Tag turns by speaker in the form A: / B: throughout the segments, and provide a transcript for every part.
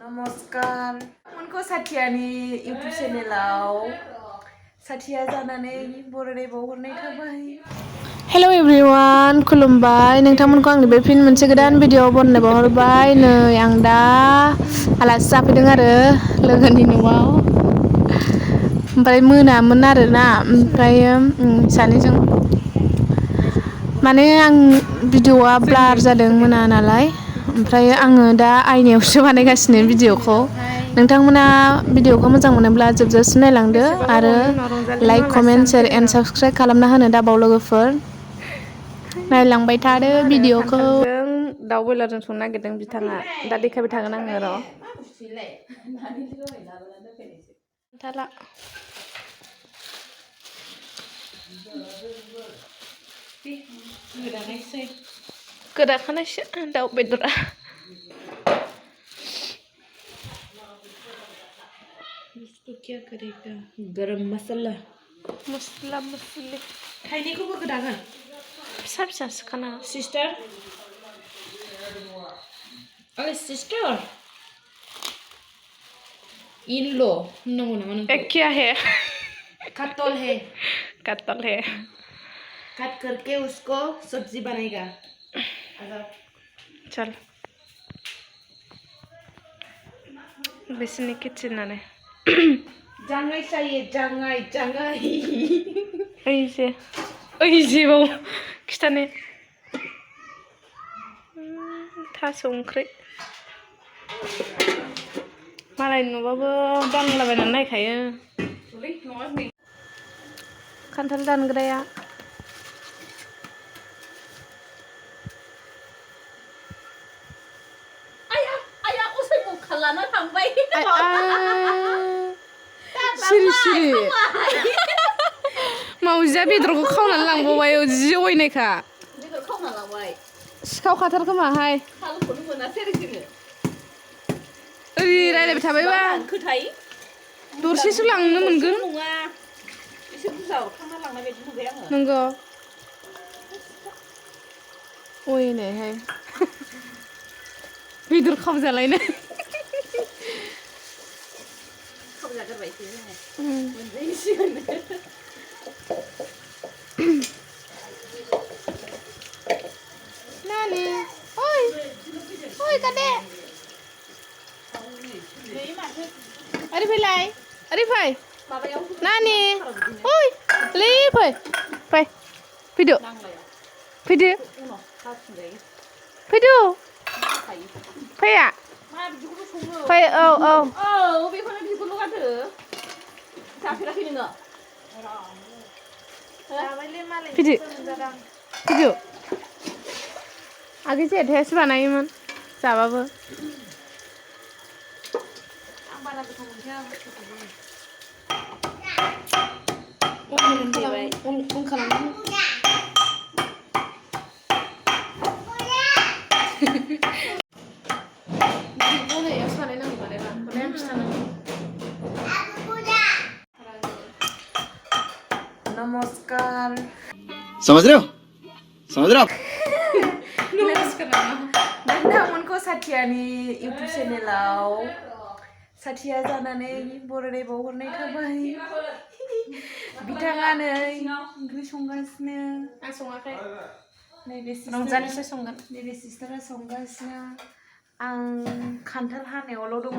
A: नमस्कार उनको साथियानि YouTube चेनेलाव साथिया जानानै बरायनाय बावहरनाय थाबाय। हेलो एवरीवन खुलुमबाय नोंथांमोनखौ आंनि बे फिन मोनसे गोदान भिडिअ बनायनाय बावहरबाय। नै आं दा आलासि जाफैदों आरो लोगोनि न'आव। ओमफ्राय मोनामोन आरोना ओमफ्राय सानैजों माने आं भिडिअआ ब्लार जादों मोना नालाय ओमफ्राय आङो दा आयनायावसो बानायगासिनो भिडिअखौ। नोंथांमोना भिडिअखौ मोजां मोनोब्ला जोबजासिम नायलांदो आरो like comment share and subscribe खालामना होनो दाबाव लोगोफोर। नायलांबाय थादो भिडिअखौ। दाउ बयलारजों संनो नागिरदों बिथाङा। दा देखायबाय थागोन आङो र'। गोदाखानायसो दाउ बेदरा। इसको क्या करेगा? गरम मसाला मस्ली थाइनैखौबो गोदागोन फिसा फिसा सिखाना सिस्टार ओइ सिस्टार इन लो होननांगौ नामा नोंखौ? क्या है कत्तल है कट करके उसको सब्जी बनेगा। चल बिसोरनि किचेनानो जाङै चाहिए जाङै ओइजे बाव खिथानो थास' ओंख्रि मालाय नुबाबो बांलाबायनानै नायखायो। खान्थाल दानग्राया लाना थांबाय सिरि सिरि मावजिया बेदरखौ खावनानै लांबावबाय जि अयनायखा बेदर खावना लांबाय सिखाव खाथार खोमाहाय थालखौनो मोनासै आरो जोङो ओरै रायलायबाय थाबायबा खोथाय दरसेसो लांनो मोनगोन नङा एसे बुरजा हरखांना लांनाय बायदि नुबाय आङो नंगौ अयनायहाय बेदर खावजालायनाय Nani, oi, kade. Ari fai, Nani, oi, fai, video, fai ya, fai, बेखौनो बिखौल' गानदो जाफेराखै नोङो भिडिअ आगै जेथायासो बानायोमोन जाबाबो आं बारा गोथाव मोनखाया बुस्थुखौ उन खालामनो नमस्कार
B: समझ रहे हो
A: नोंथांमोनखौ साथियानि YouTube चेनेलाव साथिया जानानै बरायनाय बावहरनाय थाबाय। बिथाङा नै ओंख्रि संगासिनो आं सङाखै नैबे रंजालिसो संगोन नैबे सिस्टारा संगासिनो आं खान्थाल हानायावल' दङ।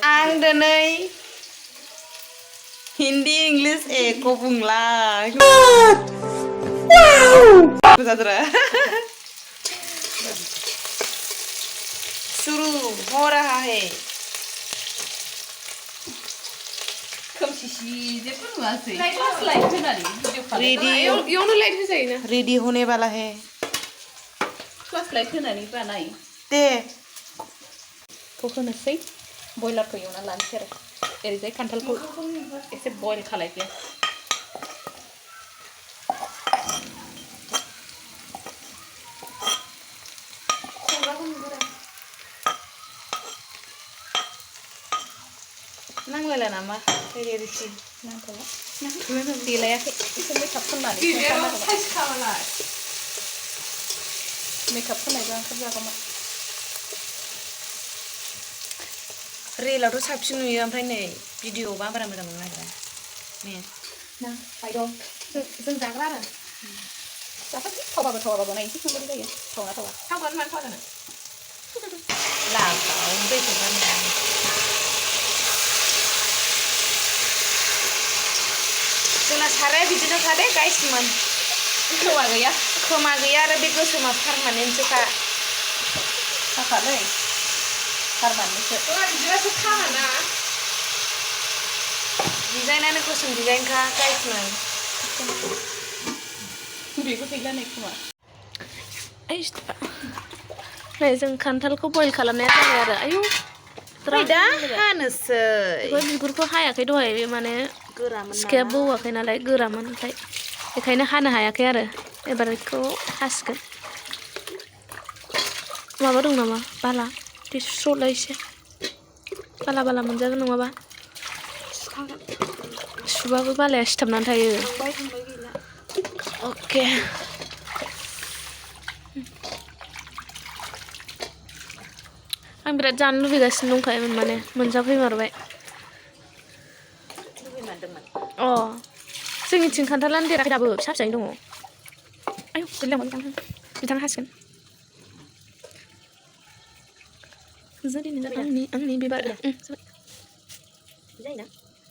A: आं दिनै हिन्दी इंलिश एको बुंला शुरू हो रहा है रेडी होने वाला है दे होनोसै बयलारखौ एवना लानोसै आरो ओरैजाय खान्थालखौ एसे बयल खालायदो नांलायला नामा रियेलिटि
B: नांथ'ला देलायाखै एसे मेकआप खालामनानै मेकआप खालामनायबा ओंखाम जागौमोन
A: रियेलावथ' साबसिन नुयो ओमफ्राय नै भिडिअ'बा बारा मोजां मोननो नागिरा ने
B: ना बायद' जों जाग्रा आरो जाखासै थावाबाबो नायनोसै माबायदि जायो थावना थावा
A: थावगोन मानो थावा जानो लागाव दैखौ गारनाया जोंना साराया बिदिनोखा दे गाइसमोन
B: खोमा
A: गैया आरो बे गोसोमा पारमानेन्टसोखा
B: खाखालै पारमानेन्टसो
A: बिदिबासो खामाना डिजाइनानो गोसोम डिजाइनखा गाइसमोन
B: बेबो गैला नै खोमा
A: नै जों खान्थालखौ बयल खालामनाया जाबाय आरो आयु दा हानोसै बिगुरखौ हायाखै दहाय माने सिखाया बौवाखै नालाय गोरामोन ओमफ्राय बेखायनो हानो हायाखै आरो एबार बेखौ हासिगोन माबा दं नामा बाला दे सुस्र'लाय एसे बाला मोनजागोन नङाबा सुबाबो बालाया सिथाबनानै थायो अके आं बिराद जानो लुबैगासिनो दंखायोमोन माने मोनजाफैमारबाय अ जोंनिथिं खान्थालानो देराखै दाबो फिसा फिसायैनो दङ आयौ गोलैलांबाय बिथाङा हासिगोन आंनि बिबार जाबाय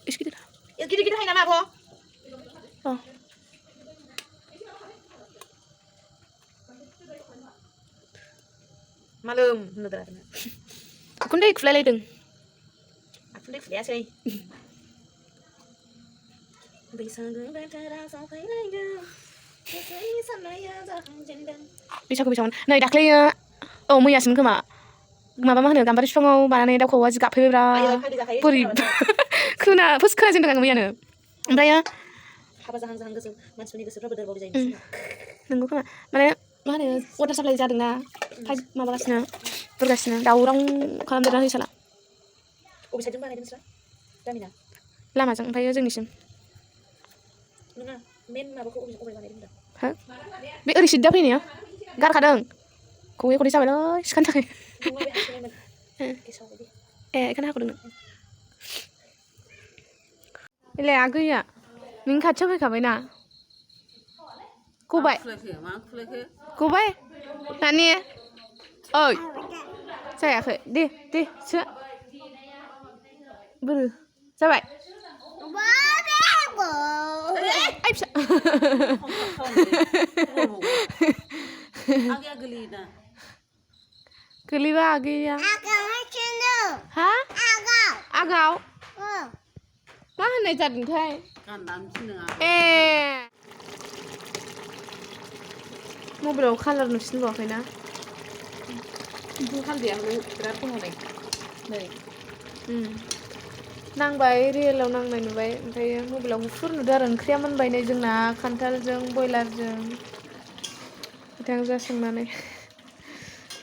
A: एसे गिदिर हाय नामा आब' अ मालुम होनदों उखुन्दै खुलायलायदों उखुन्दै खुलायासै बैसागु बैसागुमोन नै दाख्लैयो औ मैयासिम खोमा माबा मा होनो गाम्बारि बिफाङाव बानानै दाउ खौवौआ जि गाबफैबाय बिराद बोरै खोनाजेनदों आङो मैयानो ओमफ्रायो हाबा जाहां गोसो मानसिफोरनि गोसोफ्रा बोदोर बावदि जायो नंगौ खोमा माने मा होनो वाटार साप्लाइ जादोंना माबागासिनो बुरगासिनो दावराव खालामदेरना होयो साला अबे साइडजों बानायदों नोंस्रा गामिना लामाजों ओमफ्रायो जोंनिसिम नङा मेन माबाखौ अबे बानायदों दा हो बे ओरै सिद्दा फैनाया गारखादों खौयै खदै जाबायलै सिखानो थाखाय बेखौनो हाख'दों नों एलाय आगैया नोंनि खाथियाव फैखाबायना गबाय नानि ओइ जायाखै दे सो बोरो जाबाय आइ फिसा गोलैबा आगैया हा आगाव मा होननाय जादोंथाय ए मबाइलाव कालार नुसिनबावाखैना
B: हालदैयाबो बिराद दङ नै
A: नांबाय रियेलाव नांनाय नुबाय ओमफ्राय मबाइलाव गुफुर नुदों आरो ओंख्रिया मोनबाय नै जोंना खान्थालजों बयलारजों बिथांजों संनानै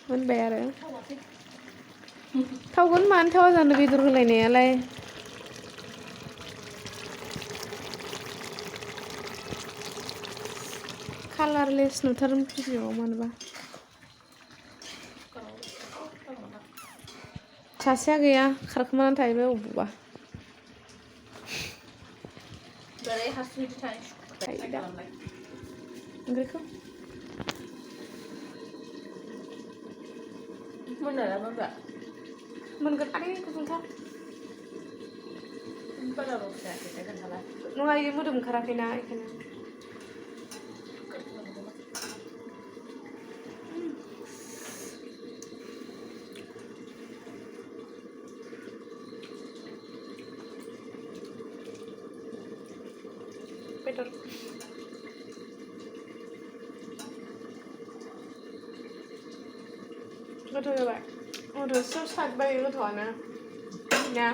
A: मोनबाय आरो थावगोन मानो थावा जानो बेदर होलायनायालाय कालारलेस नुथारोमोन भिडिअ'आव मानोबा सासेया गैया खारखोमानानै थाहैबाय अबावबा ओंख्रिखौ मोनगोन आदै गुदुंथार नङा इयो मोदोम ओंखाराखैना बेखायनो बेदर गोथाव जाबाय रोसियाव सारबाय गोथावानो ना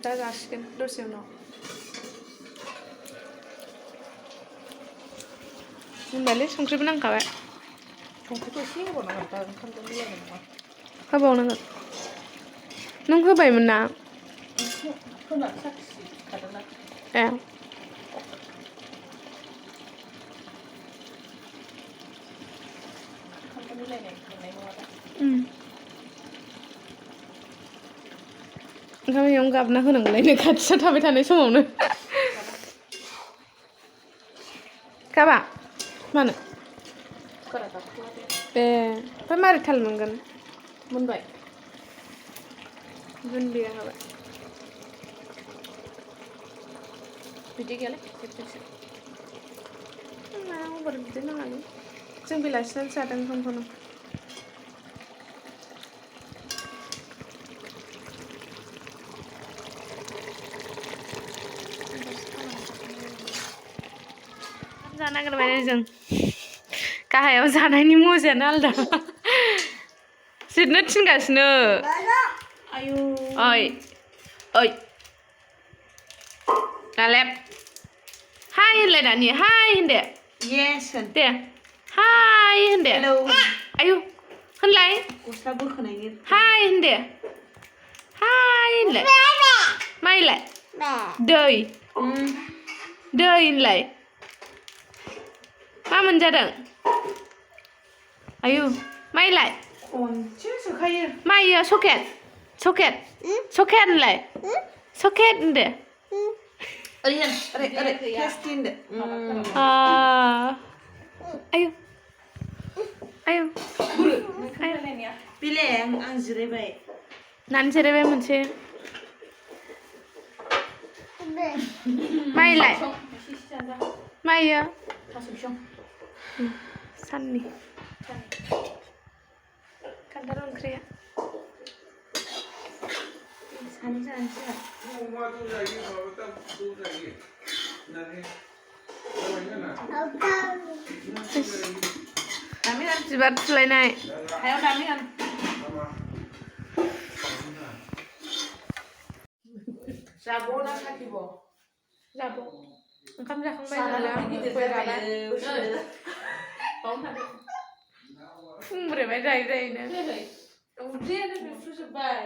A: दा जासिगोन दसे उनाव होनबायलै संख्रिबो नांखाबाय
B: संख्रिखौ एसे होबावनांगोन दा ओंखामजों मिलायनाय नङा
A: होबावनांगोन नों होबायमोन ना
B: होना साखि खादोंना
A: ए
B: खामखौ मिलायनाय मोननाय नङा दा
A: ओंखाम एवनो गाबना होनांगौलायनो खाथियाव थाबाय थानाय समावनो गाबा मानो
B: कुकारा गाबथ'वा दे
A: ए ओमफ्राय मारै थाल मोनगोन
B: मोनबाय
A: मोनलिया हाबाय
B: बिदि गैयालै खेबसेसो
A: मा अबार बिदि नाङालै जों बेलासिनासो जादों ओंखामखौनो जानो नागिरबाय जों गाहायाव जानायनि मजायानो आलदा जिरनो थिनगासिनो
B: आयु
A: ओइ ओइ नालेब हाय होनलाय दानि हाय होनदे
B: येस होन
A: दे हाय होनदे
B: हेलौ
A: आयु होनलाय
B: गस्ला बोखोनायनि
A: हाय होनदे हाय होनलाय माइलाय दै दै होनलाय मा मोनजादों आयु माइलाय
B: खनसे सोखायो
A: माइया सकेट सकेट सकेट होनलाय सकेट होनदे
B: ओरै होन ओरै ओरै टेस्टि होनदो
A: आयु आयु
B: बिले आं जिरायबाय
A: नानै जिरायबाय मोनसे माइलाय माइया
B: थास' बिसं
A: साननि खान्थाल ओंख्रिया
B: सानै जानोसै दामि होन
A: बिबार थुलायनाय
B: हायाव दामि होन जाब' ना साखिब'
A: जाब' ओंखाम जाखांबाय फुंब्रेबाय जायै जायैनो
B: उदैयानो बेफ्रुजोब्बाय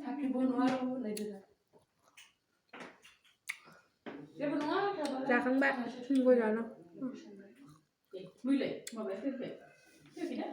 B: साखिबो नङा होनलायदो जेबो नङा
A: जाखांबाय गय जानो
B: मैलाय माबाया फैबाय फैबाय दा